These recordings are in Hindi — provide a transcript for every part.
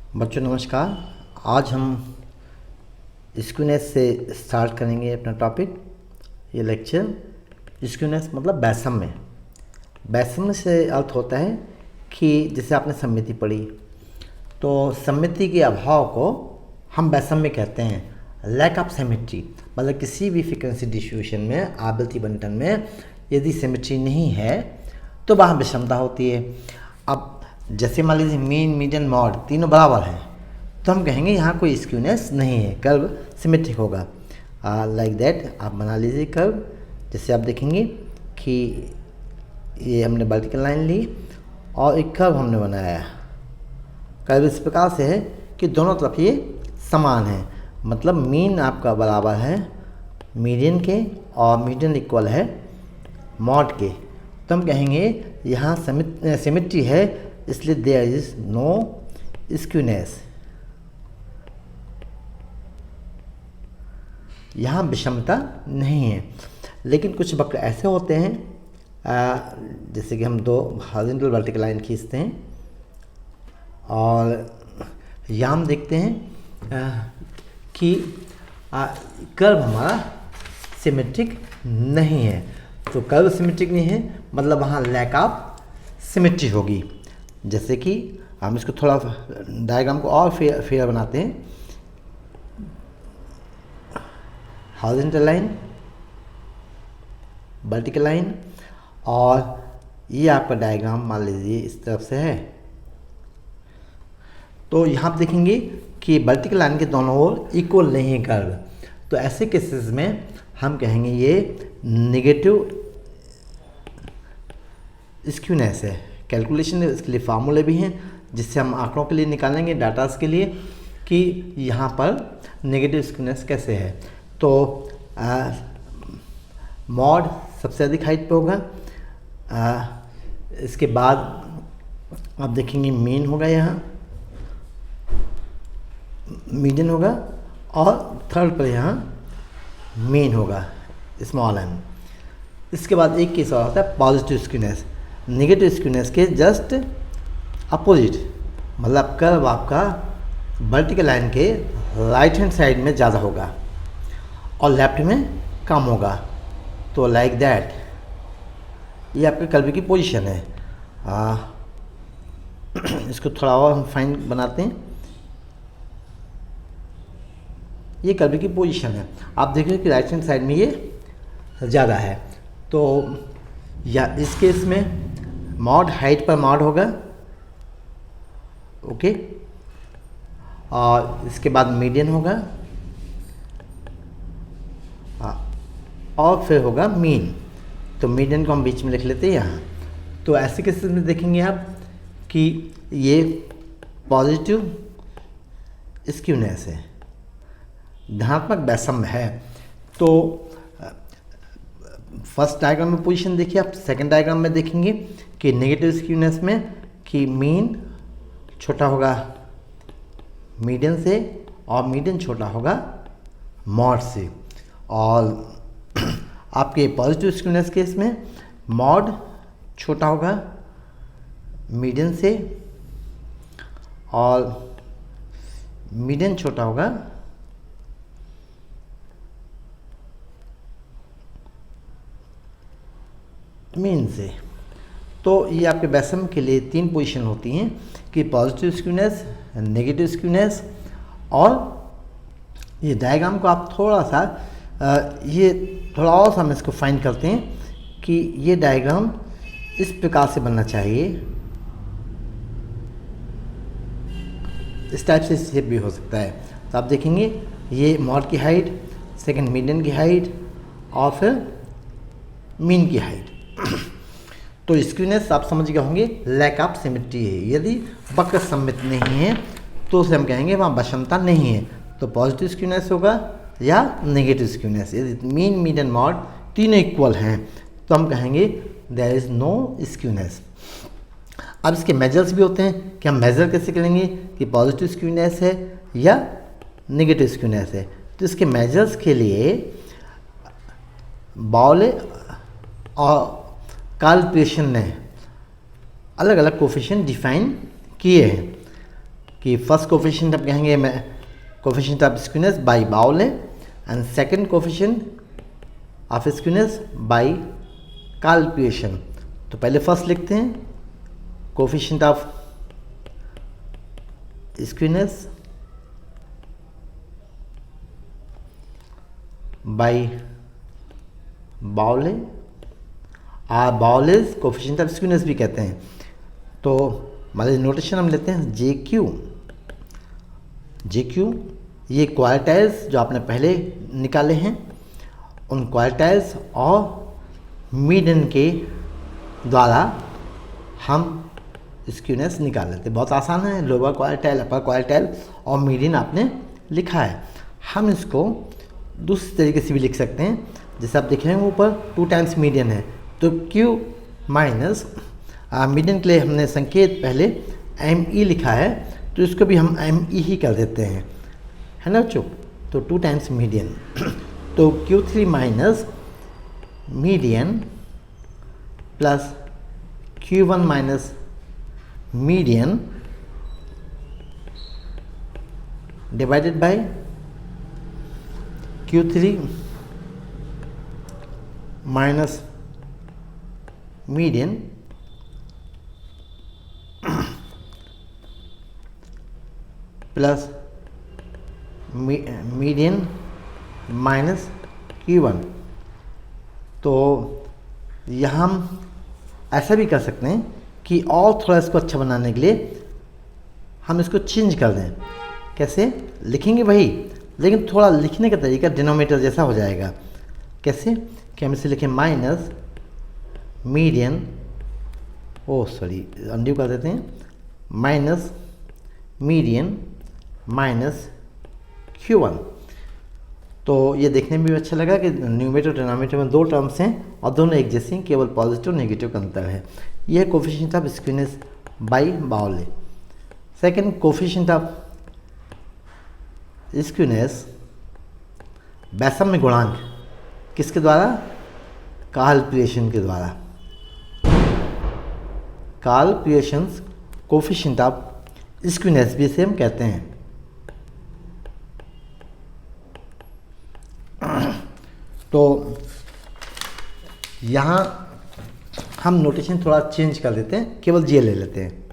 बच्चों नमस्कार। आज हम स्क्यूनेस से स्टार्ट करेंगे अपना टॉपिक। ये लेक्चर स्क्यूनेस मतलब वैषम्य। वैषम्य से अर्थ होता है कि जैसे आपने सममिति पढ़ी तो सममिति के अभाव को हम वैषम्य कहते हैं। लैक ऑफ सिमेट्री मतलब किसी भी फ्रीक्वेंसी डिस्ट्रीब्यूशन में आवृत्ति बंटन में यदि सिमेट्री नहीं है तो वहाँ विषमता होती है। अब जैसे मान लीजिए मीन मीडियन मॉड तीनों बराबर हैं तो हम कहेंगे यहाँ कोई स्क्यूनेस नहीं है, कर्व सिमेट्रिक होगा। लाइक दैट आप बना लीजिए कर्व। जैसे आप देखेंगे कि ये हमने वर्टिकल लाइन ली और एक कर्व हमने बनाया। कर्व इस प्रकार से है कि दोनों तरफ ये समान है, मतलब मीन आपका बराबर है मीडियन के और मीडियन इक्वल है मॉड के। तो हम कहेंगे यहाँ सिमेट्री है, इसलिए देयर इज नो स्क्यूनेस। यहाँ विषमता नहीं है। लेकिन कुछ वक्र ऐसे होते हैं जैसे कि हम दो हॉरिजॉन्टल वर्टिकल लाइन खींचते हैं और यहाँ हम देखते हैं कि कर्व हमारा सिमेट्रिक नहीं है। तो कर्व सिमेट्रिक नहीं है मतलब वहाँ लैक ऑफ सिमेट्री होगी। जैसे कि हम इसको थोड़ा डायग्राम को और फेयर बनाते हैं। हॉरिजॉन्टल लाइन, वर्टिकल लाइन और ये आपका डायग्राम मान लीजिए इस तरफ से है। तो यहाँ आप देखेंगे कि वर्टिकल लाइन के दोनों ओर इक्वल नहीं है कर्व। तो ऐसे केसेस में हम कहेंगे ये नेगेटिव स्क्यूनेस है। कैलकुलेशन इसके लिए फार्मूले भी हैं जिससे हम आंकड़ों के लिए निकालेंगे, डाटास के लिए, कि यहाँ पर नेगेटिव स्क्यूनेस कैसे है। तो मॉड सबसे अधिक हाइट पे होगा। इसके बाद आप देखेंगे मीन होगा, यहाँ मीडियन होगा और थर्ड पर यहाँ मीन होगा स्मॉल एम। इसके बाद एक केस और होता है पॉजिटिव स्क्यूनेस। नेगेटिव स्क्यूनेस के जस्ट अपोजिट, मतलब कर्व आपका वर्टिकल लाइन के राइट हैंड साइड में ज़्यादा होगा और लेफ्ट में कम होगा। तो लाइक दैट ये आपके कर्व की पोजीशन है। इसको थोड़ा और हम फाइन बनाते हैं। ये कर्व की पोजीशन है। आप देख रहे हो कि राइट हैंड साइड में ये ज़्यादा है। तो या इस केस में मॉड हाइट पर मॉड होगा, ओके, और इसके बाद मीडियन होगा और फिर होगा मीन। तो मीडियन को हम बीच में लिख लेते हैं यहाँ। तो ऐसे केसेस में देखेंगे आप कि ये पॉजिटिव स्क्यूनेस है, धनात्मक वैषम्य है। तो फर्स्ट डायग्राम में पोजीशन देखिए आप। सेकंड डायग्राम में देखेंगे कि नेगेटिव स्क्यूनेस में कि मीन छोटा होगा मीडियन से और मीडियन छोटा होगा मॉड से। और आपके पॉजिटिव स्क्यूनेस केस में मॉड छोटा होगा मीडियन से और मीडियन छोटा होगा मीन से। तो ये आपके वैषम्य के लिए तीन पोजीशन होती हैं कि पॉजिटिव स्क्यूनेस, नेगेटिव स्क्यूनेस, और ये डायग्राम को आप थोड़ा सा ये थोड़ा और सा हम इसको फाइन करते हैं कि ये डायग्राम इस प्रकार से बनना चाहिए। इस टाइप से शेप भी हो सकता है। तो आप देखेंगे ये मॉड की हाइट, सेकंड मीडियन की हाइट और फिर मीन की हाइट। तो स्क्यूनेस आप समझ गए होंगे लैक ऑफ सिमेट्री है। यदि वक्र सममित नहीं है तो उसे हम कहेंगे वहाँ विषमता नहीं है। तो पॉजिटिव स्क्यूनेस होगा या नेगेटिव स्क्यूनेस। यदि मीन मीडियन मॉड तीनों इक्वल हैं तो हम कहेंगे देयर इज़ नो स्क्यूनेस। अब इसके मेजर्स भी होते हैं कि हम मेज़र कैसे करेंगे कि पॉजिटिव स्क्यूनेस है या नेगेटिव स्क्यूनेस है। तो इसके मेजर्स के लिए बाउले और कार्ल पियर्सन ने अलग अलग कोफिशिएंट डिफाइन किए हैं कि फर्स्ट कोफिशिएंट आप कहेंगे मैं कोफिशिएंट ऑफ स्क्यूनेस बाई बाउले and second coefficient of skewness by calculation. तो पहले फर्स्ट लिखते हैं कोफिशिएंट ऑफ स्क्यूनेस बाई बाउले, बाउलेज कोफिशिएंट ऑफ स्क्यूनेस भी कहते हैं। तो मान लीजिए नोटेशन हम लेते हैं जे क्यू, ये क्वार्टाइल्स जो आपने पहले निकाले हैं उन क्वार्टाइल्स और मीडियन के द्वारा हम स्क्यूनेस निकाल लेते हैं। बहुत आसान है, लोअर क्वार्टाइल, अपर क्वार्टाइल और मीडियन आपने लिखा है। हम इसको दूसरी तरीके से भी लिख सकते हैं, जैसे आप देख रहे हैं ऊपर 2 टाइम्स मीडियन है, तो Q माइनस मीडियन के लिए हमने संकेत पहले ME लिखा है, तो इसको भी हम ME ही कर देते हैं, है ना बच्चों। तो 2 टाइम्स मीडियन तो Q3 minus median plus Q1 minus median divided by Q3 minus median plus median minus Q1। तो यहाँ हम ऐसा भी कर सकते हैं कि और थोड़ा इसको अच्छा बनाने के लिए हम इसको चेंज कर दें। कैसे लिखेंगे वही, लेकिन थोड़ा लिखने का तरीका डिनोमिनेटर जैसा हो जाएगा। कैसे कि हम इसे लिखें माइनस मीडियन, अनड्यू कर देते हैं, माइनस मीडियन माइनस Q1। तो ये देखने में भी अच्छा लगा कि न्यूमरेटर डिनोमिनेटर में 2 टर्म्स हैं और दोनों एक जैसे हैं, केवल पॉजिटिव नेगेटिव का अंतर है। यह coefficient of skewness by Bowley. Second coefficient of skewness बैसम गुणांक किसके द्वारा? कार्ल पियर्सन के द्वारा। Karl Pearson coefficient of skewness भी इसे हम कहते हैं। तो यहाँ हम नोटेशन थोड़ा चेंज कर देते हैं, केवल जी ले लेते हैं।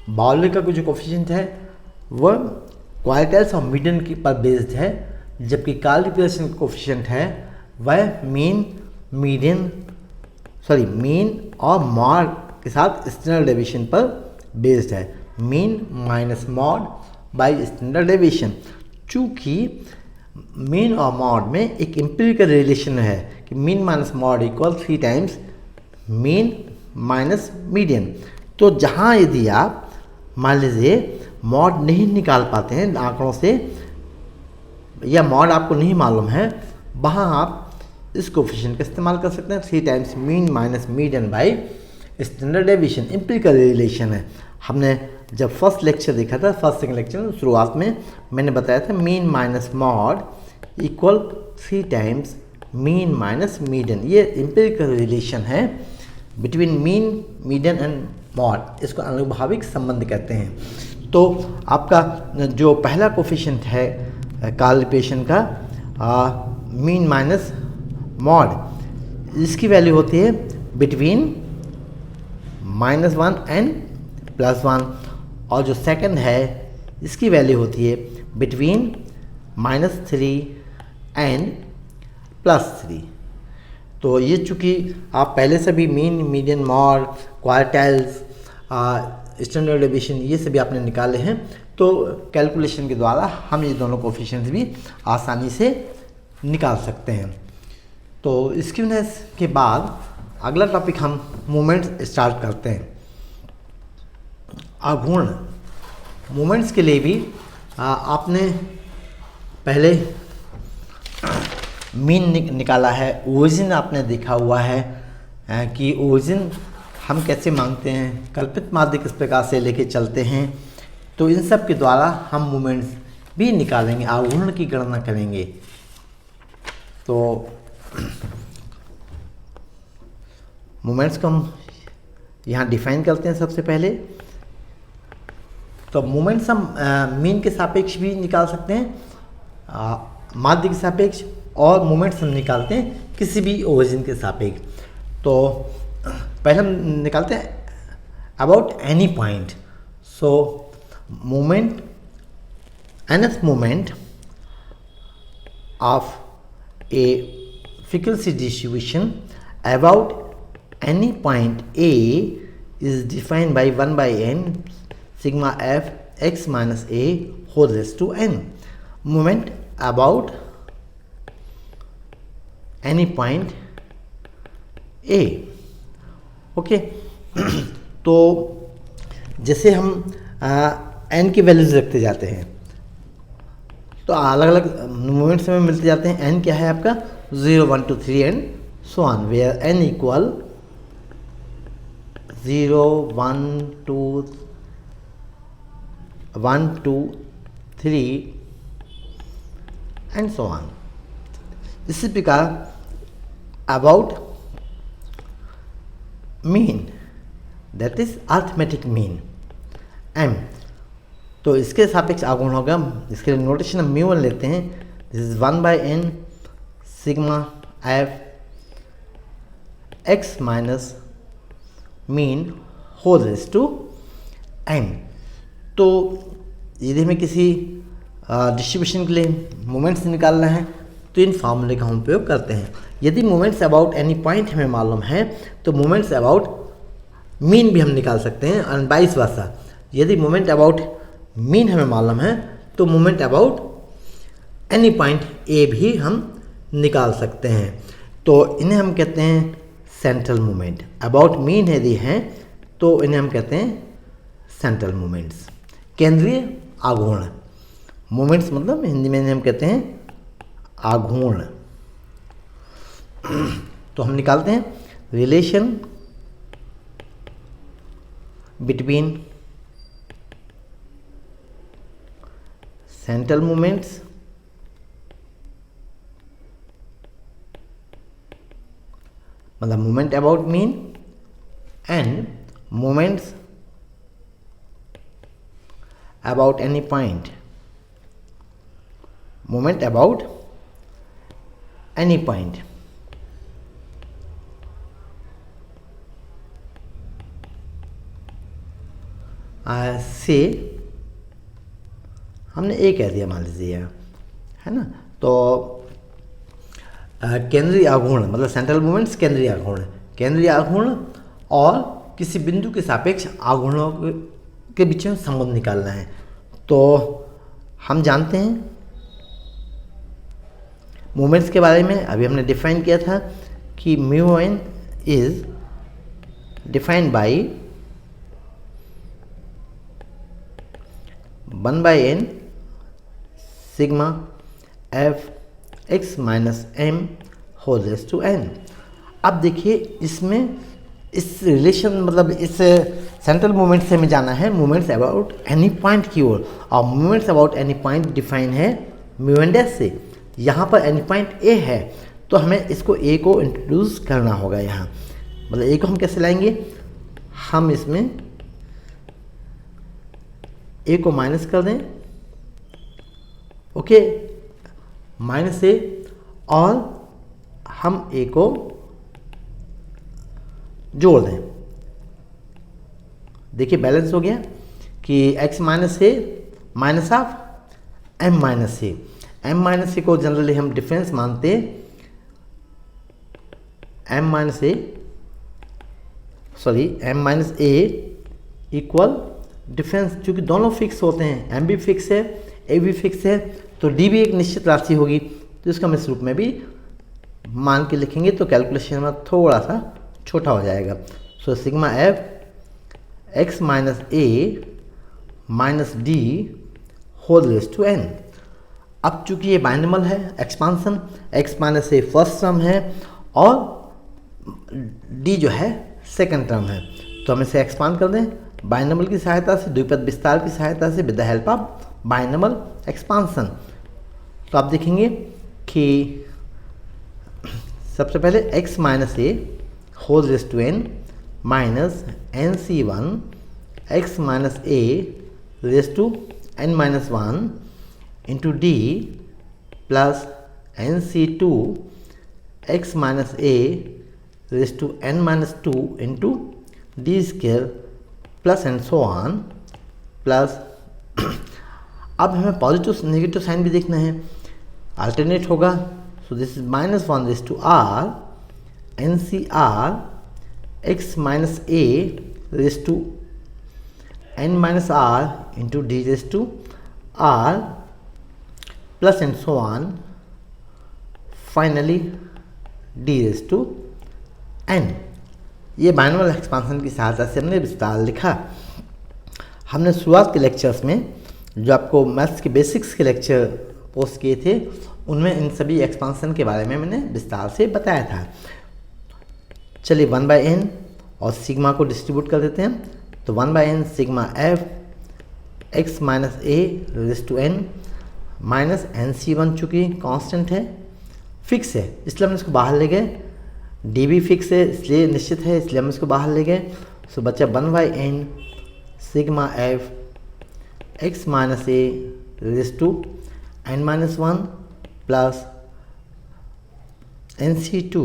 बाउले का जो कोफिशिएंट है वह क्वार्टाइल्स और मीडियन की पर बेस्ड है, जबकि कार्ल पियर्सन कोफिशिएंट है वह मीन और मॉड के साथ स्टैंडर्ड डेविएशन पर बेस्ड है। Mean minus mod by standard deviation. चूँकि मीन और मॉड में एक एम्पिरिकल रिलेशन है कि mean minus mod equal 3 times mean minus median. तो जहाँ यदि आप मान लीजिए मॉड नहीं निकाल पाते हैं आंकड़ों से, या मॉड आपको नहीं मालूम है, वहाँ आप इस कोफिशिएंट का इस्तेमाल कर सकते हैं। 3 times mean minus median by standard deviation, empirical relation है। हमने जब फर्स्ट लेक्चर देखा था, फर्स्ट सेकंड लेक्चर में शुरुआत में मैंने बताया था mean minus mod equal 3 times mean minus median. ये एम्पिरिकल रिलेशन है between mean, median and mod. इसको अनुभाविक संबंध कहते हैं। तो आपका जो पहला कोफिशिएंट है कार्ल पियर्सन का मीन माइनस मॉड, इसकी वैल्यू होती है बिटवीन -1 एंड +1, और जो सेकंड है इसकी वैल्यू होती है बिटवीन -3 एंड +3। तो ये चूँकि आप पहले से भी mean, median, mod, quartiles, standard deviation ये सभी आपने निकाले हैं, तो कैलकुलेशन के द्वारा हम ये दोनों कोफिशिएंट्स भी आसानी से निकाल सकते हैं। तो स्क्यूनेस के बाद अगला टॉपिक हम मूवमेंट स्टार्ट करते हैं। आघूर्ण मूवमेंट्स के लिए भी आपने पहले मीन निकाला है, ओरिजिन आपने देखा हुआ है कि ओरिजिन हम कैसे मांगते हैं, कल्पित माध्य किस प्रकार से लेके चलते हैं। तो इन सब के द्वारा हम मूवमेंट्स भी निकालेंगे, आघूर्ण की गणना करेंगे। तो मूवमेंट्स को हम यहाँ डिफाइन करते हैं। सबसे पहले तो मोमेंट्स हम मीन के सापेक्ष भी निकाल सकते हैं, माध्य के सापेक्ष, और मोमेंट्स हम निकालते हैं किसी भी ओरिजिन के सापेक्ष। तो पहले हम निकालते हैं about any point. So moment, nth moment of A frequency distribution about any point A is defined by 1 by n sigma f x minus a whole raised to n. Moment about any point A. Okay तो जैसे हम n की वैल्यूज रखते जाते हैं तो अलग अलग मोमेंट्स में मिलते जाते हैं। n क्या है आपका 0, 1, 2, 3 and so on, where n equal 0, 1, 2, 3 and so on. इसी प्रकार about mean, that is arithmetic mean m, तो इसके सापेक्ष आगुण होगा। इसके लिए नोटेशन हम म्यू वन लेते हैं। This is 1 by n sigma F x minus mean whole raise to n। तो यदि हमें किसी डिस्ट्रीब्यूशन के लिए मोमेंट्स निकालना है तो इन फार्मूले का हम उपयोग करते हैं। यदि मोमेंट्स अबाउट एनी पॉइंट हमें मालूम है तो मोमेंट्स अबाउट मीन भी हम निकाल सकते हैं, और वाइस वर्सा। यदि मोमेंट अबाउट मीन हमें मालूम है तो moment about any point A भी हम निकाल सकते हैं। तो इन्हें हम कहते हैं सेंट्रल मोमेंट। अबाउट मीन यदि हैं तो इन्हें हम कहते हैं सेंट्रल मोमेंट्स, केंद्रीय आघूर्ण। मोमेंट्स मतलब हिंदी में इन्हें हम कहते हैं आघूर्ण। तो हम निकालते हैं रिलेशन बिटवीन सेंट्रल मोमेंट्स मतलब moment about mean and moments about any point. Moment about any point से हमने ए कह दिया मान लीजिए, है ना। तो केंद्रीय आघूर्ण मतलब सेंट्रल मोमेंट्स केंद्रीय आघूर्ण, केंद्रीय आघूर्ण और किसी बिंदु के सापेक्ष आघूर्णों के बीच में संबंध निकालना है। तो हम जानते हैं मोमेंट्स के बारे में, अभी हमने डिफाइन किया था कि mu N is defined by 1 by N sigma F x minus M whole raise to N. अब देखिए इसमें इस रिलेशन मतलब इस सेंट्रल मोमेंट से हमें जाना है मोमेंट्स अबाउट एनी पॉइंट की ओर, और moments about any point define है म्यू एन डैश से। यहाँ पर एनी पॉइंट ए है तो हमें इसको ए को इंट्रोड्यूस करना होगा। यहाँ मतलब ए को हम कैसे लाएंगे, हम इसमें ए को माइनस कर दें, ओके, माइनस ए, और हम ए को जोड़ दें। देखिए बैलेंस हो गया कि x minus A minus of m minus A. m minus A को जनरली हम डिफरेंस मानते हैं, m minus A equal difference, चूँकि दोनों फिक्स होते हैं, m भी फिक्स है a भी फिक्स है, तो d भी एक निश्चित राशि होगी, तो इसका हम इस रूप में भी मान के लिखेंगे तो कैलकुलेशन में थोड़ा सा छोटा हो जाएगा। So sigma F x minus A minus D whole raise to N. अब चूंकि ये बाइनोमियल है expansion, X minus A first term है और डी जो है सेकंड टर्म है, तो हम इसे एक्सपांड कर दें बाइनोमियल की सहायता से, द्विपद विस्तार की सहायता से, with the help of binomial expansion. तो आप देखेंगे कि सबसे पहले x minus A whole raise to N minus N C one X minus A raise to n minus one into D plus N C two X minus A raise to n minus two into D square plus and so on plus अब हमें पॉजिटिव नेगेटिव साइन भी देखना है, अल्टरनेट होगा। So this is minus one raise to are N C R X minus A raise to n minus R into D raise to R plus and so on finally D raise to n। ये बाइनोमियल एक्सपांशन की सहायता से हमने विस्तार लिखा। हमने शुरुआत के लेक्चर्स में जो आपको मैथ्स के बेसिक्स के लेक्चर पोस्ट किए थे उनमें इन सभी एक्सपांशन के बारे में मैंने विस्तार से बताया था। चलिए 1/n और सिग्मा को डिस्ट्रीब्यूट कर देते हैं। तो 1/n sigma F x minus A raise to N minus N C one चूँकि कांस्टेंट है, फिक्स है, इसलिए हम इसको बाहर ले गए। डी भी फिक्स है इसलिए निश्चित है, इसलिए हम इसको बाहर ले गए। सो बच्चा 1/n sigma F x minus A raise to n minus one plus N C two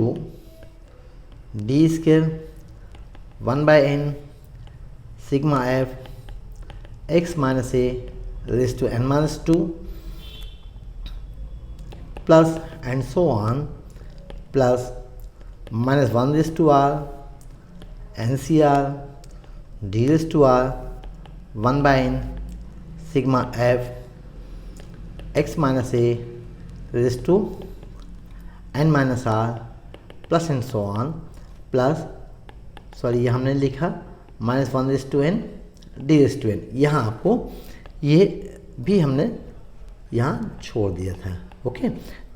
D square 1/n sigma F x minus A raise to n minus two plus and so on plus minus one raise to are N C R D raise to R 1/n sigma F x minus A raise to n minus R plus and so on plus sorry ये हमने लिखा minus one raise to N D raise to N. यहाँ आपको ये भी हमने यहाँ छोड़ दिया था। ओके,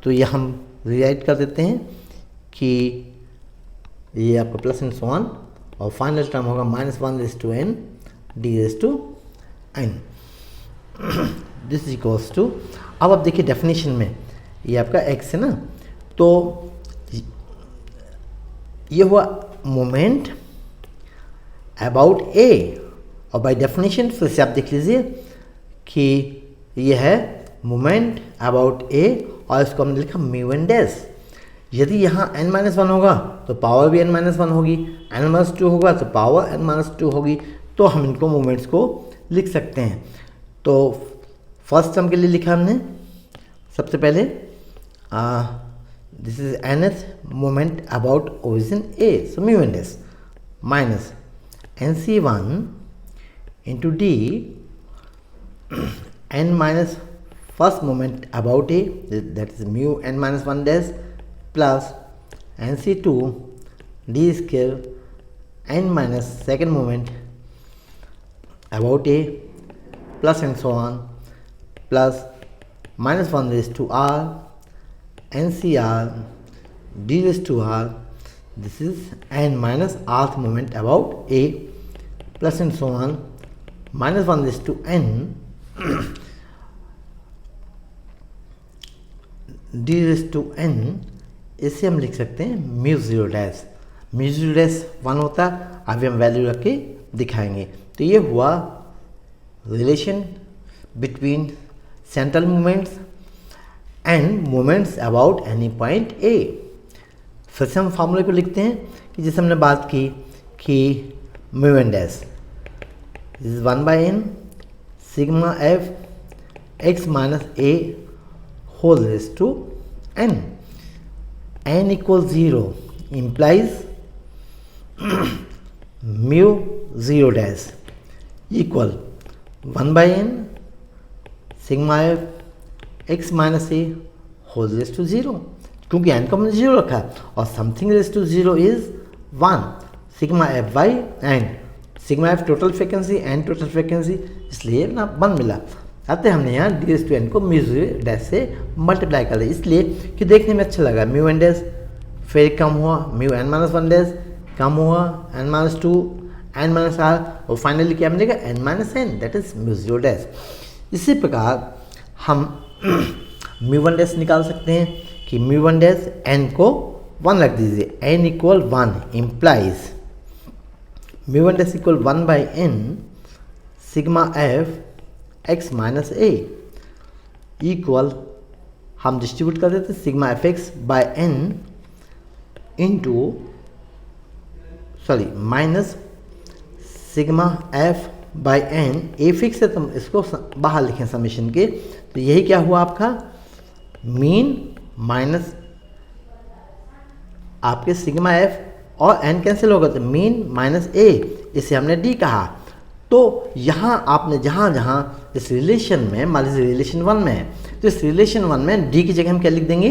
तो ये हम रिराइट कर देते हैं कि ये आपका प्लस एंड सो ऑन और फाइनल टर्म होगा minus one raise to N D raise to N. This equals to, अब आप देखिए डेफिनेशन में ये आपका x है ना, तो ये हुआ मोमेंट अबाउट a और बाय डेफिनेशन फिर से आप देख लीजिए कि ये है मोमेंट अबाउट a और इसको हमने लिखा म्यू एन डैश। यदि यहाँ n माइनस वन होगा तो पावर भी n माइनस वन होगी, n माइनस टू होगा तो पावर n माइनस टू होगी, तो हम इनको मोमेंट्स को लिख सकते हैं। तो फर्स्ट टर्म के लिए लिखा हमने सबसे पहले this is nth moment about origin a, so mu n dash minus N C one into d n minus first moment about a that is mu n minus one dash plus N C two D square n minus second moment about a plus and so on plus minus 1 raised to r ncr d raised to r, this is n minus rth moment about a plus and so on minus 1 raised to n d raised to n, इसे हम लिख सकते हैं mu zero dash. Mu zero dash 1 होता, अभी हम वैल्यू रख के दिखाएंगे। तो ये हुआ relation between central moments and moments about any point A. फिर से हम फार्मूले को लिखते हैं कि जैसे हमने बात की कि mu n dash is 1/n sigma F x minus A whole raise to n, n equal 0 implies mu zero dash equal 1/n sigma F x minus A whole raise to 0, क्योंकि n को हमने 0 रखा और something raise to 0 is 1 sigma f by N, sigma f total frequency n total frequency, इसलिए ना 1 मिला। अतः हमने यहाँ डी रेज टू एन को म्यू जीरो डैश से मल्टीप्लाई कर दिया, इसलिए कि देखने में अच्छा लगा। म्यू एन डैश फिर कम हुआ, mu N minus one dash कम हुआ, N minus two N minus R और फाइनली क्या मिलेगा N minus N, that is mu zero dash. इसी प्रकार हम म्यू वन डैश निकाल सकते हैं कि म्यू वन डैश एन को 1 रख दीजिए, N equal 1 implies mu one dash equal 1/n sigma F x minus A equal, हम डिस्ट्रीब्यूट कर देते sigma F X by N into minus sigma F by N, A fix है तो इसको बाहर लिखें समीशन के, तो यही क्या हुआ आपका मीन माइनस आपके सिग्मा एफ और एन कैंसिल होगा तो मीन माइनस ए, इसे हमने डी कहा। तो यहाँ आपने जहाँ जहाँ इस रिलेशन में, मान लीजिए रिलेशन 1 में है, तो इस रिलेशन 1 में डी की जगह हम क्या लिख देंगे,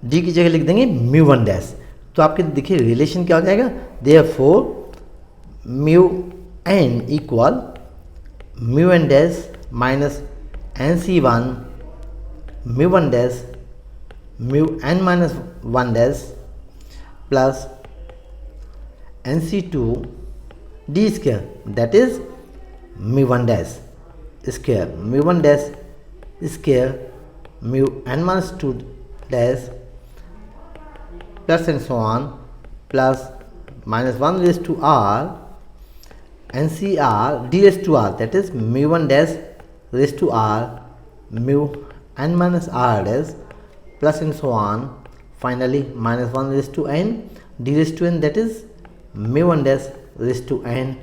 डी की जगह लिख देंगे म्यू वन डैश। तो आपके देखिए रिलेशन क्या हो जाएगा, therefore mu n equal mu n dash minus N C one mu one dash mu N minus one dash plus N C two d square, that is mu one dash square mu one dash square mu N minus two dash plus and so on plus minus one raise to are N C R D raise to r, that is mu one dash raise to r mu N minus r dash plus and so on, finally minus one raise to N D raise to n, that is mu one dash raise to n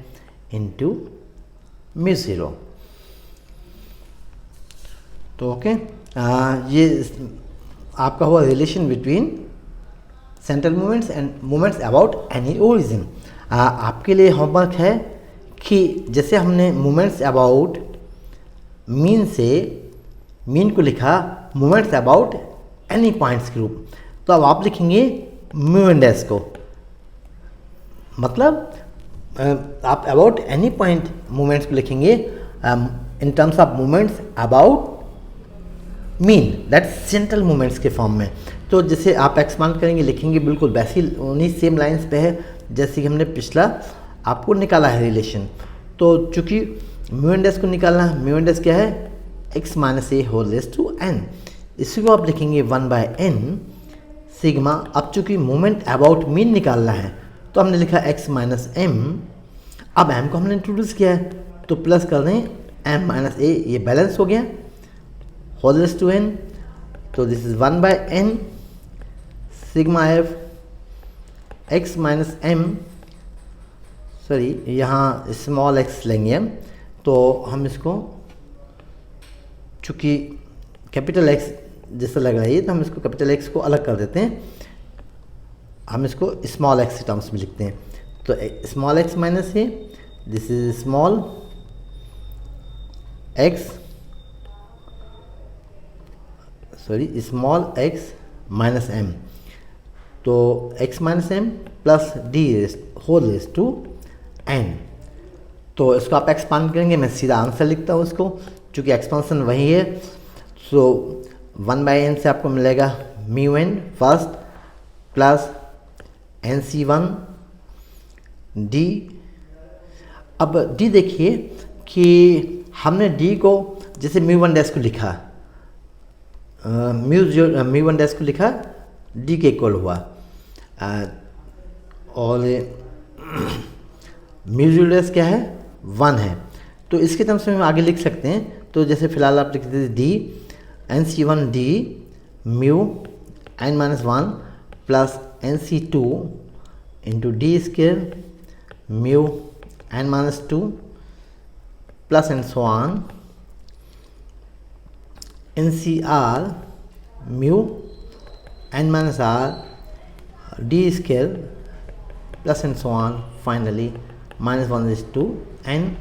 into mu zero. तो ओके, ये आपका हुआ relation between central movements and movements about any origin. आपके लिए होमवर्क है कि जैसे हमने मूवमेंट्स अबाउट मीन से मीन को लिखा movements about any points group, तो अब आप लिखेंगे म्यू एंड डैश को, मतलब आप अबाउट एनी पॉइंट मूवमेंट्स को लिखेंगे in terms of movements about mean, that central movements के फॉर्म में। तो जैसे आप एक्सपांड करेंगे लिखेंगे बिल्कुल वैसी उन्हीं सेम लाइंस पे है जैसे कि हमने पिछला आपको निकाला है रिलेशन। तो चूँकि म्यू एन डैश को निकालना है, म्यू एन डैश क्या है x minus A whole raise to n, इसी को आप लिखेंगे 1 बाय एन सिग्मा। अब चूँकि मोमेंट अबाउट मीन निकालना है तो हमने लिखा एक्स माइनस एम, अब एम को हमने इंट्रोड्यूस किया है तो प्लस कर दें एम माइनस ए, ये बैलेंस हो गया होल रेज टू एन, तो this is 1 by n sigma F x minus m, sorry यहाँ स्मॉल एक्स लेंगे हम, तो हम इसको चूँकि कैपिटल एक्स जैसा लग रहा है तो हम इसको कैपिटल एक्स को अलग कर देते हैं, हम इसको स्मॉल एक्स के टर्म्स में लिखते हैं। तो small x minus a, this is small x, sorry small x minus m, तो x minus m plus d whole raise to n. तो इसको आप एक्सपांड करेंगे, मैं सीधा आंसर लिखता हूँ उसको, चूँकि एक्सपांसन वही है। सो 1 बाई एन से आपको मिलेगा mu n first plus N C one d. अब डी देखिए कि हमने डी को जैसे म्यू वन डैश को लिखा, म्यू वन डैश को लिखा डी के इक्वल हुआ, और म्यू जीरो डैश क्या है 1 है, तो इसके टर्म्स में हम आगे लिख सकते हैं। तो जैसे फिलहाल आप लिखते थे d n C one d mu N minus one plus N C two into d square mu N minus two plus and so on n C r mu N minus r d square plus and so on, finally minus one is to N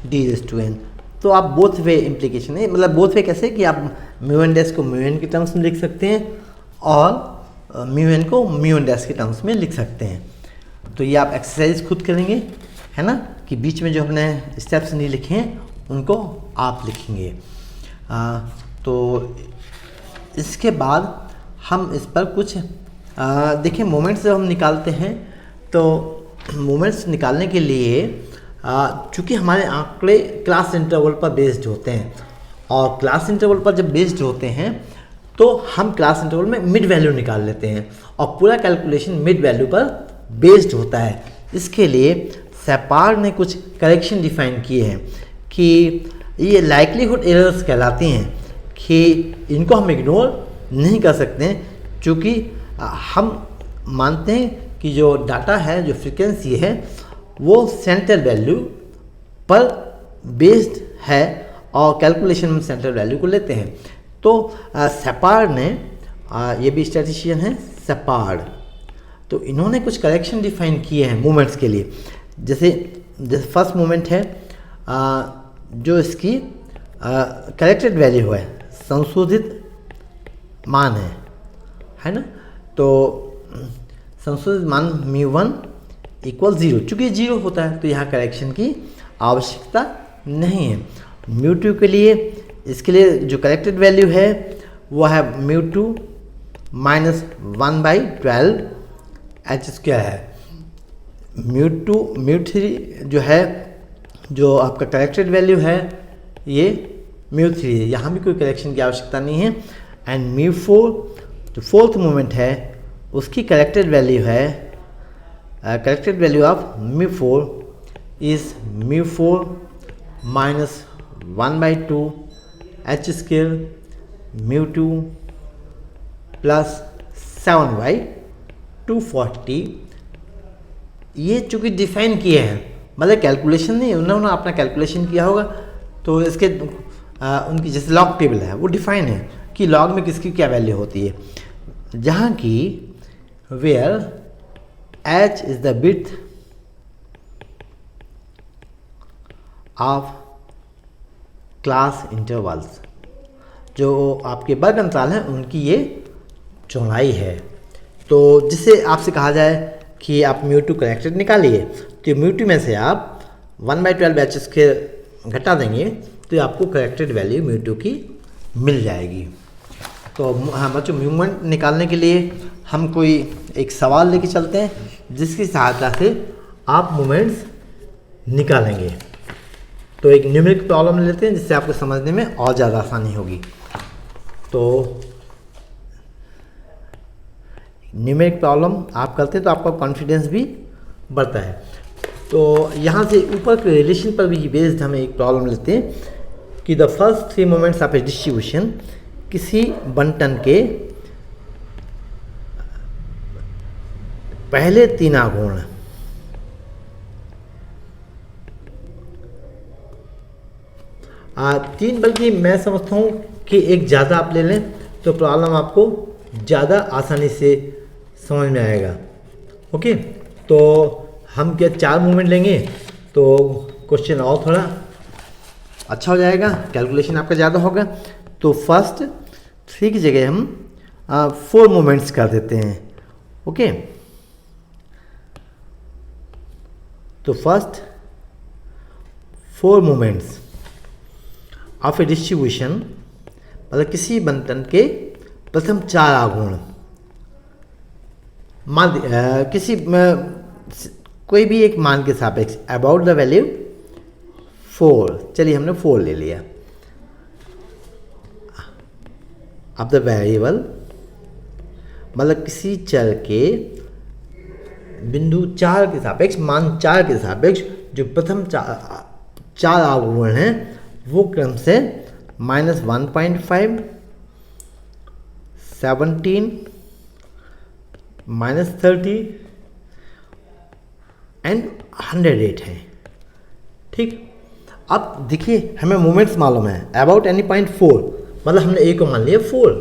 d is to n. तो आप बोथ वे इम्प्लीकेशन है, मतलब बोथ वे कैसे कि आप म्यू एन डैश को म्यू एन के टर्म्स में लिख सकते हैं और म्यू एन को म्यू एन डैश के टर्म्स में लिख सकते हैं। तो ये आप एक्सरसाइज खुद करेंगे, है ना, कि बीच में जो हमने स्टेप्स नहीं लिखे हैं उनको आप लिखेंगे। तो इसके बाद हम इस पर कुछ देखिए मोमेंट्स जब हम निकालते हैं तो मोमेंट्स निकालने के लिए चूँकि हमारे आंकड़े क्लास इंटरवल पर बेस्ड होते हैं, और क्लास इंटरवल पर जब बेस्ड होते हैं तो हम क्लास इंटरवल में मिड वैल्यू निकाल लेते हैं और पूरा कैलकुलेशन मिड वैल्यू पर बेस्ड होता है। इसके लिए सेपार्ड ने कुछ करेक्शन डिफाइन किए हैं कि ये लाइक्लीहुड एरर्स कहलाती हैं, कि इनको हम इग्नोर नहीं कर सकते क्योंकि हम मानते हैं कि जो डाटा है, जो फ्रीक्वेंसी है, वो सेंट्रल वैल्यू पर बेस्ड है और कैलकुलेशन में सेंट्रल वैल्यू को लेते हैं। तो सेपार्ड ने, ये भी स्टैटिस्टिशियन है सेपार्ड, तो इन्होंने कुछ करेक्शन डिफाइन किए हैं मूवमेंट्स के लिए। जैसे फर्स्ट मूवमेंट है जो इसकी करेक्टेड वैल्यू है, संशोधित मान है ना। तो संशोधित मान μ1 = 0, चूँकि 0 होता है तो यहाँ करेक्शन की आवश्यकता नहीं है। μ2 के लिए, इसके लिए जो करेक्टेड वैल्यू है वो है μ2 - 1/12 h² है। μ2 μ3 जो है, जो आपका करेक्टेड वैल्यू है ये μ3 है, यहाँ भी कोई करेक्शन की आवश्यकता नहीं है। एंड μ4 जो फोर्थ मोमेंट है उसकी करेक्टेड वैल्यू है, corrected value of μ4 is μ4 - 1/2 h² μ2 + 7/240। ये चूँकि डिफाइन किए हैं, मतलब कैलकुलेशन नहीं, उन्होंने अपना कैलकुलेशन किया होगा तो इसके उनकी जैसे लॉग टेबल है वो डिफाइन है कि लॉग में किसकी क्या वैल्यू होती है, जहाँ की where h is the width of class intervals, जो आपके वर्ग अंतराल हैं उनकी ये चौड़ाई है। तो जिसे आपसे कहा जाए कि आप μ2 करेक्टेड निकालिए, तो μ2 में से आप 1/12 h² घटा देंगे तो आपको करेक्टेड वैल्यू μ2 की मिल जाएगी। तो हाँ बच्चों, मूवमेंट निकालने के लिए हम कोई एक सवाल लेके चलते हैं जिसकी सहायता से आप मूवमेंट्स निकालेंगे। तो एक न्यूमेरिक प्रॉब्लम लेते हैं जिससे आपको समझने में और ज़्यादा आसानी होगी। तो न्यूमेरिक प्रॉब्लम आप करते हैं तो आपका कॉन्फिडेंस भी बढ़ता है। तो यहाँ से ऊपर के रिलेशन पर भी बेस्ड हम एक प्रॉब्लम लेते हैं कि the first 3 moments of A distribution, किसी बंटन के पहले 3 आघूर्ण तीन, बल्कि मैं समझता हूँ कि एक ज़्यादा आप ले लें तो प्रॉब्लम आपको ज़्यादा आसानी से समझ में आएगा। ओके, तो हम क्या 4 मूवमेंट लेंगे तो क्वेश्चन और थोड़ा अच्छा हो जाएगा, कैलकुलेशन आपका ज़्यादा होगा। तो फर्स्ट 3 की जगह हम 4 मूवमेंट्स कर देते हैं। ओके, तो first 4 movements of A distribution, मतलब किसी बंटन के प्रथम 4 आघूर्ण किसी कोई भी एक मान के सापेक्ष अबाउट द वैल्यू 4, चलिए हमने 4 ले लिया, अब द वेरिएबल, मतलब किसी चर के बिंदु 4 के सापेक्ष, मान 4 के सापेक्ष जो प्रथम 4 आघूर्ण हैं वो क्रम से -1.5, 17, -30 एंड 108 है। ठीक, अब देखिए हमें मोमेंट्स मालूम है, अबाउट एनी पॉइंट 4, मतलब हमने ए को मान लिया 4।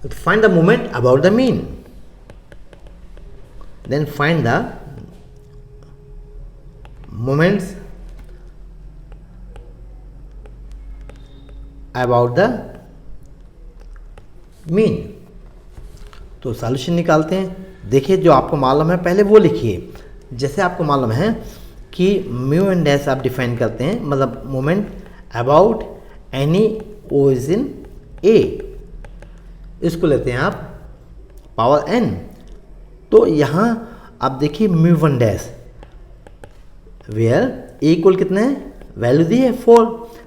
Find the moment about the mean, then find the moments about the mean. तो सॉल्यूशन निकालते हैं। देखिए जो आपको मालूम है पहले वो लिखिए। जैसे आपको मालूम है कि म्यू एंड डैश आप डिफाइन करते हैं, मतलब मोमेंट अबाउट एनी ओरिजिन ए, इसको लेते हैं आप पावर n। तो यहाँ आप देखिए mu one dash where a equal कितना है, वैल्यू दी है 4।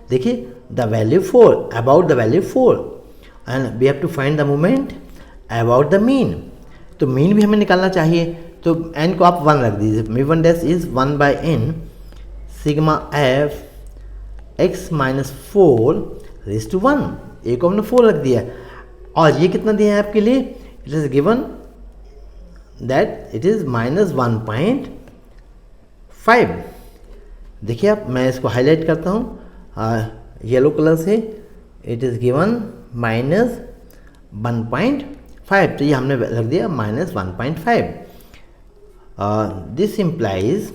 देखिए the value 4, about the value 4, and we have to find the moment about the mean. तो मीन भी हमें निकालना चाहिए, तो n को आप 1 रख दीजिए, mu one dash is 1 by N sigma F x minus 4 raise to 1, a को हमने 4 रख दिया, और ये कितना दिया है आपके लिए, it is given that it is -1.5। देखिए आप, मैं इसको हाईलाइट करता हूँ येलो कलर से, इट इज गिवन -1.5, तो ये हमने रख दिया -1.5। This implies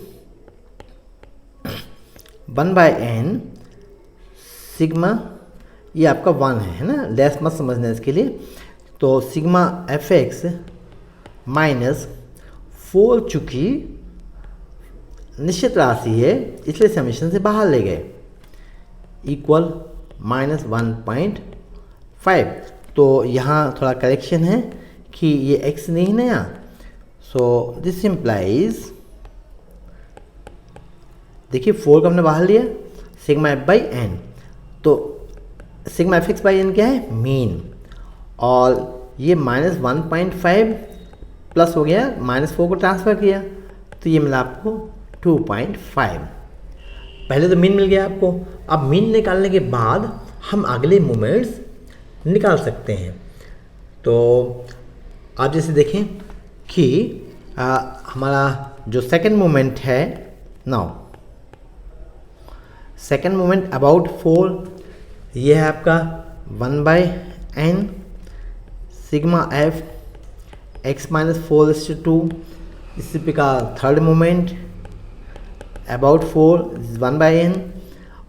1 by N sigma, ये आपका 1 है ना, डैश मत समझना इसके लिए, तो सिग्मा एफ एक्स -4 चूँकि निश्चित राशि है इसलिए समीशन से बाहर ले गए, इक्वल -1.5। तो यहाँ थोड़ा करेक्शन है कि ये x नहीं नया, सो दिस इम्प्लाइज, देखिए 4 को हमने बाहर लिया, सिग्मा एफ बाई एन, तो sigma F x by n क्या है, मीन, और ये -1.5 प्लस हो गया, -4 को ट्रांसफ़र किया तो ये मिला आपको 2.5। पहले तो मीन मिल गया आपको, अब मीन निकालने के बाद हम अगले मोमेंट्स निकाल सकते हैं। तो आप जैसे देखें कि हमारा जो सेकंड मोमेंट है, नाउ सेकंड मोमेंट अबाउट 4, ये है आपका 1 by N sigma F x minus 4:2, इसी प्रकार third moment about 4 1 by n,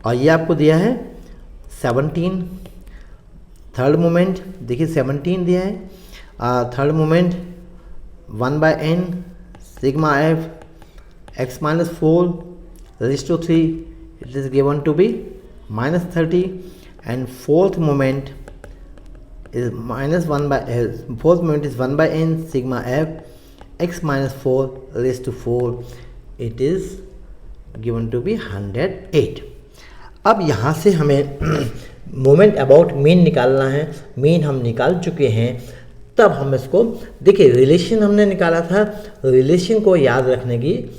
और ये आपको दिया है 17। थर्ड मोमेंट देखिए 17 दिया है, third moment 1 by N sigma F x minus 4:3, it is given to be -30, and fourth moment is -1 by fourth moment is 1 by n sigma f x minus 4:4, it is given to be 108। अब यहाँ से हमें मोमेंट अबाउट मीन निकालना है, मीन हम निकाल चुके हैं, तब हम इसको देखिए, रिलेशन हमने निकाला था, रिलेशन को याद रखने की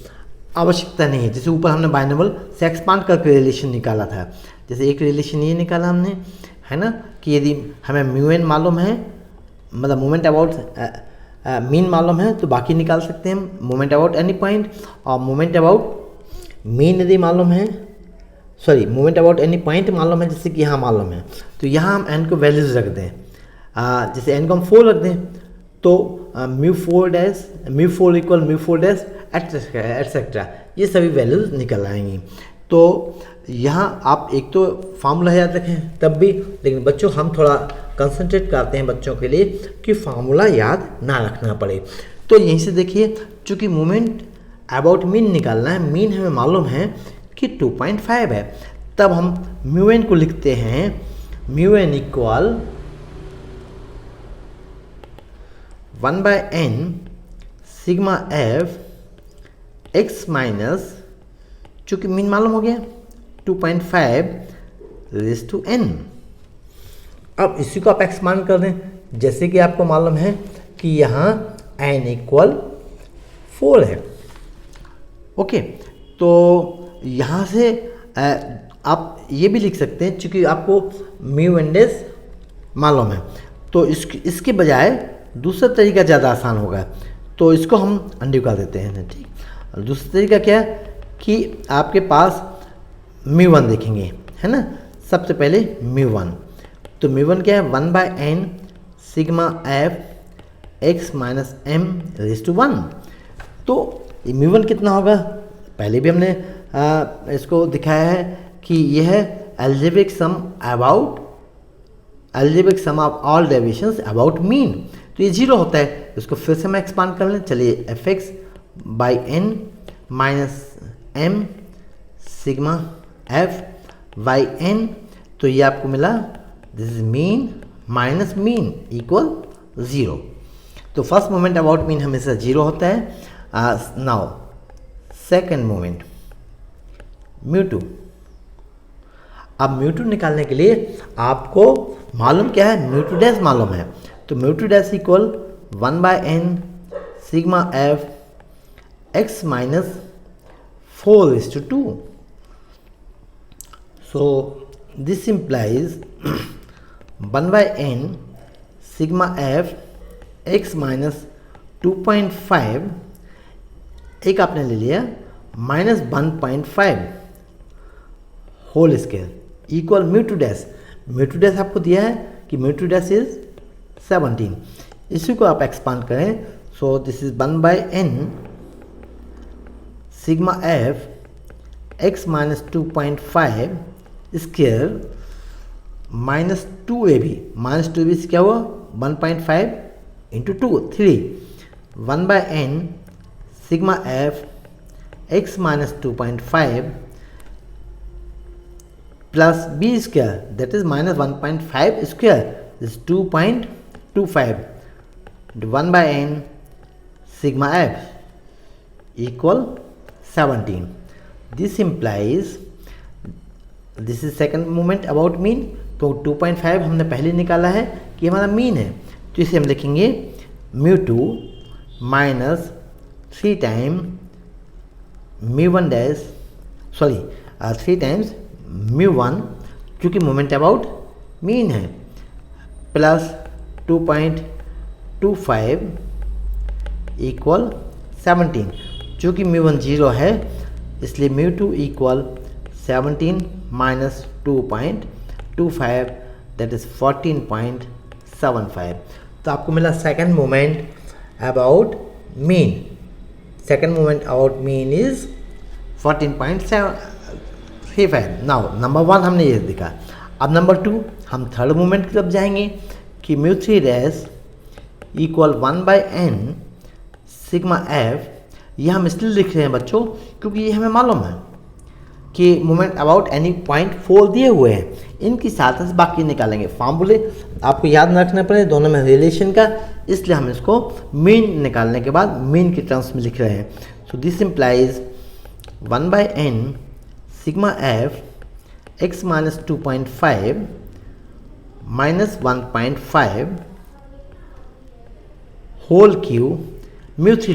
आवश्यकता नहीं है। जैसे ऊपर हमने बाइनोमियल से एक्सपांड करके रिलेशन निकाला था, जैसे एक रिलेशन ये निकाला हमने, है ना, कि यदि हमें म्यू एन मालूम है, मतलब मोमेंट अबाउट मीन मालूम है, तो बाकी निकाल सकते हैं हम, मोमेंट अबाउट एनी पॉइंट, और मोमेंट अबाउट मीन यदि मालूम है, sorry moment about any point मालूम है, जैसे कि यहाँ मालूम है, तो यहाँ हम एन को वैल्यूज रख दें, जैसे एन को हम 4 रख दें, तो μ4 इक्वल μ4 एटसेट्रा, ये सभी वैल्यूज निकल आएंगी। तो यहाँ आप एक तो फार्मूला याद रखें तब भी, लेकिन बच्चों हम थोड़ा कंसंट्रेट करते हैं बच्चों के लिए कि फार्मूला याद ना रखना पड़े। तो यहीं से देखिए, चूँकि मोमेंट अबाउट मीन निकालना है, मीन हमें मालूम है कि 2.5 है, तब हम म्यू एन को लिखते हैं, mu n equal 1 by N sigma F x minus, चूँकि मीन मालूम हो गया 2.5/n। अब इसी को आप एक्सपांड कर दें, जैसे कि आपको मालूम है कि यहाँ n इक्वल 4 है। ओके, तो यहाँ से आप ये भी लिख सकते हैं, चूँकि आपको म्यू एन डैश मालूम है, तो इसके बजाय दूसरा तरीका ज़्यादा आसान होगा, तो इसको हम अंडू कर देते हैं। ठीक, दूसरा तरीका क्या है कि आपके पास μ1 देखेंगे, है ना, सबसे पहले μ1, तो μ1 क्या है, 1 by N sigma F x minus m raise to 1। तो μ1 कितना होगा, पहले भी हमने इसको दिखाया है कि यह है algebraic sum of all deviations about mean, तो ये 0 होता है। इसको फिर से मैं एक्सपांड कर लें, चलिए f x by n minus m sigma f by n, तो ये आपको मिला, this is mean minus mean equal 0। तो फर्स्ट मोमेंट अबाउट मीन हमेशा 0 होता है। Now second moment μ2। अब μ2 निकालने के लिए आपको मालूम क्या है, μ2 डैश मालूम है, तो μ2 dash equal 1 by N sigma F x minus 4:2. So this implies 1 by n sigma f x minus 2.5, एक आपने ले लिया minus 1.5 whole square equal mu two dash. Mu two dash आपको दिया है कि म्यू टू डैश इज 17। इसी को आप एक्सपांड करें, सो this is 1 by n sigma F x minus 2.5 square minus 2ab। Minus 2ab से क्या हुआ 1.5 into 2 3 1 by n sigma F x minus 2.5 plus b square that is minus 1.5 square is 2.25 1 by n sigma f equal 17। This implies this is second moment about mean. तो 2.5 हमने पहले निकाला है कि हमारा मीन है, तो इसे हम लिखेंगे mu two minus 3 time mu one dash 3 times mu one क्योंकि मोमेंट अबाउट मीन है प्लस 2.25 इक्वल 17। चूँकि म्यू वन 0 है इसलिए mu two equal 17 minus 2.25 that is 14.75। तो आपको मिला second moment about mean. Second moment about mean is 14.35। Now number 1 हमने ये देखा। अब नंबर 2 हम थर्ड मोमेंट की तरफ जाएंगे कि mu three dash equal 1 by n sigma F. ये हम इसलिए लिख रहे हैं बच्चों क्योंकि ये हमें मालूम है कि मोमेंट अबाउट एनी पॉइंट 4 दिए हुए हैं, इनकी साथ से बाकी निकालेंगे। फार्मूले आपको याद रखने पड़े दोनों में रिलेशन का, इसलिए हम इसको मीन निकालने के बाद मीन की टर्म्स में लिख रहे हैं। So this implies 1 by n sigma F x minus 2.5 minus 1.5 whole cube mu three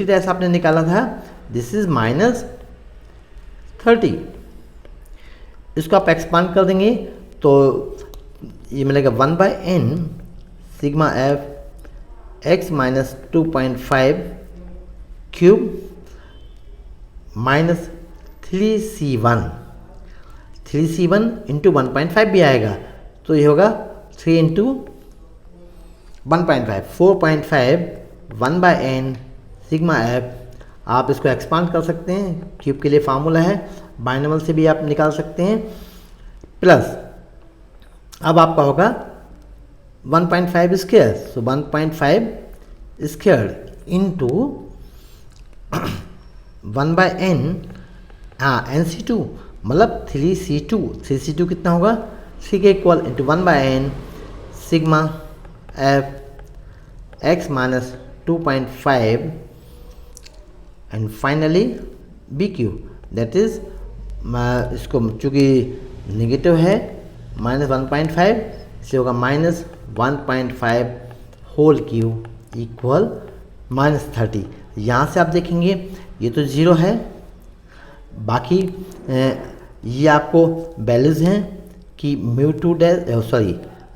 dash आपने निकाला था, दिस इज माइनस 30। इसको आप एक्सपांड कर देंगे तो ये मिलेगा 1 by n sigma F x minus 2.5 cube minus 3c1 into 1.5 भी आएगा, तो ये होगा 3 into 1.5 4.5 1 by n sigma F. आप इसको एक्सपांड कर सकते हैं, क्यूब के लिए फार्मूला है, बाइनोमियल से भी आप निकाल सकते हैं। प्लस अब आपका होगा 1.5 square, so 1.5 square into 1 by n NC2 मतलब 3C2 कितना होगा 3 के equal into 1 by n sigma F x minus 2.5 and finally b cube that is इसको चूँकि नेगेटिव है माइनस 1.5 इससे होगा minus 1.5 whole cube equal minus 30। यहाँ से आप देखेंगे ये तो 0 है, बाकी ये आपको वैल्यूज़ हैं कि म्यू टू डैश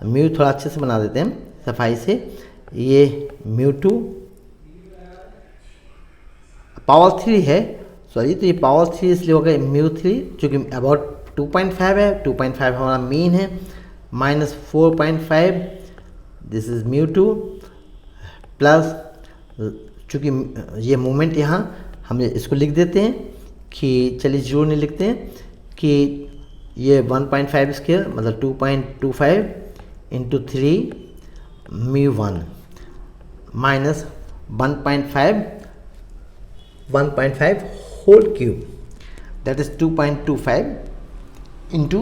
म्यू थोड़ा अच्छे से बना देते हैं सफाई से। ये म्यू टू पावर 3 है, तो ये पावर 3 इसलिए होगा म्यू थ्री चूँकि अबाउट 2.5 है, 2.5 हमारा मीन है, minus 4.5 this is mu two plus चूँकि ये मोमेंट यहाँ हम इसको लिख देते हैं कि चलिए 0 नहीं लिखते हैं कि ये 1.5 स्क्वायर मतलब 2.25 into 3 mu one minus 1.5 whole cube that is 2.25 into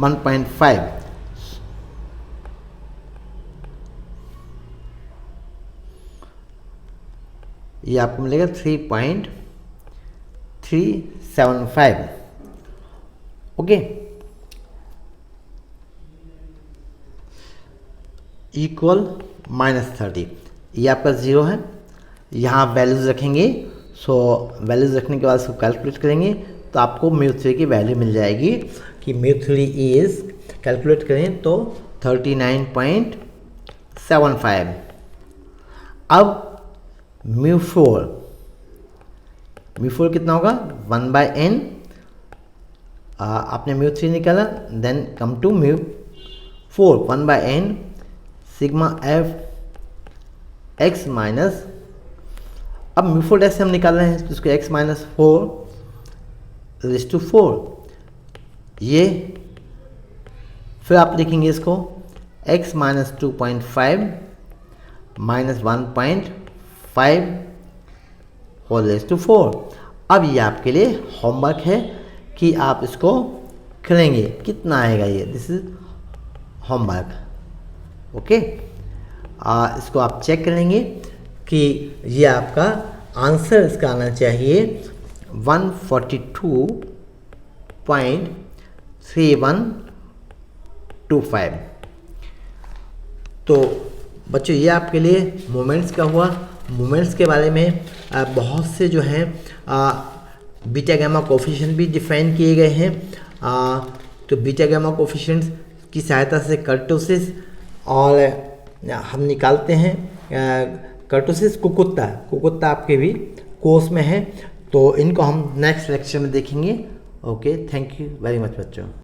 1.5 ये आपको मिलेगा 3.375। Okay, equal minus 30। ये आपका 0 है, यहाँ वैल्यूज रखेंगे सो वैल्यूज़ रखने के बाद इसको कैलकुलेट करेंगे तो आपको म्यू3 की वैल्यू मिल जाएगी कि म्यू3 इज़, कैलकुलेट करें तो 39.75। अब म्यू4 कितना होगा 1/n, आपने म्यू3 निकाला, देन कम टू म्यू4 1/n sigma F x minus, अब म्यू4 डैश से हम निकाल रहे हैं तो इसको x माइनस 4 ये, फिर आप लिखेंगे इसको x minus 2.5 minus 1.5 whole raise to 4। अब ये आपके लिए होमवर्क है कि आप इसको करेंगे, कितना आएगा ये, दिस इज होमवर्क, ओके। इसको आप चेक करेंगे कि ये आपका आंसर इसका आना चाहिए 142.3125। तो बच्चों ये आपके लिए मोमेंट्स का हुआ। मोमेंट्स के बारे में बहुत से जो हैं बीटा गामा कोफिशिएंट भी डिफाइन किए गए हैं। तो बीटा गामा कोफिशिएंट्स की सहायता से कर्टोसिस और हम निकालते हैं, कर्टोसिस कुकुत्ता आपके भी कोर्स में है, तो इनको हम नेक्स्ट लेक्चर में देखेंगे। Okay, thank you very much बच्चों।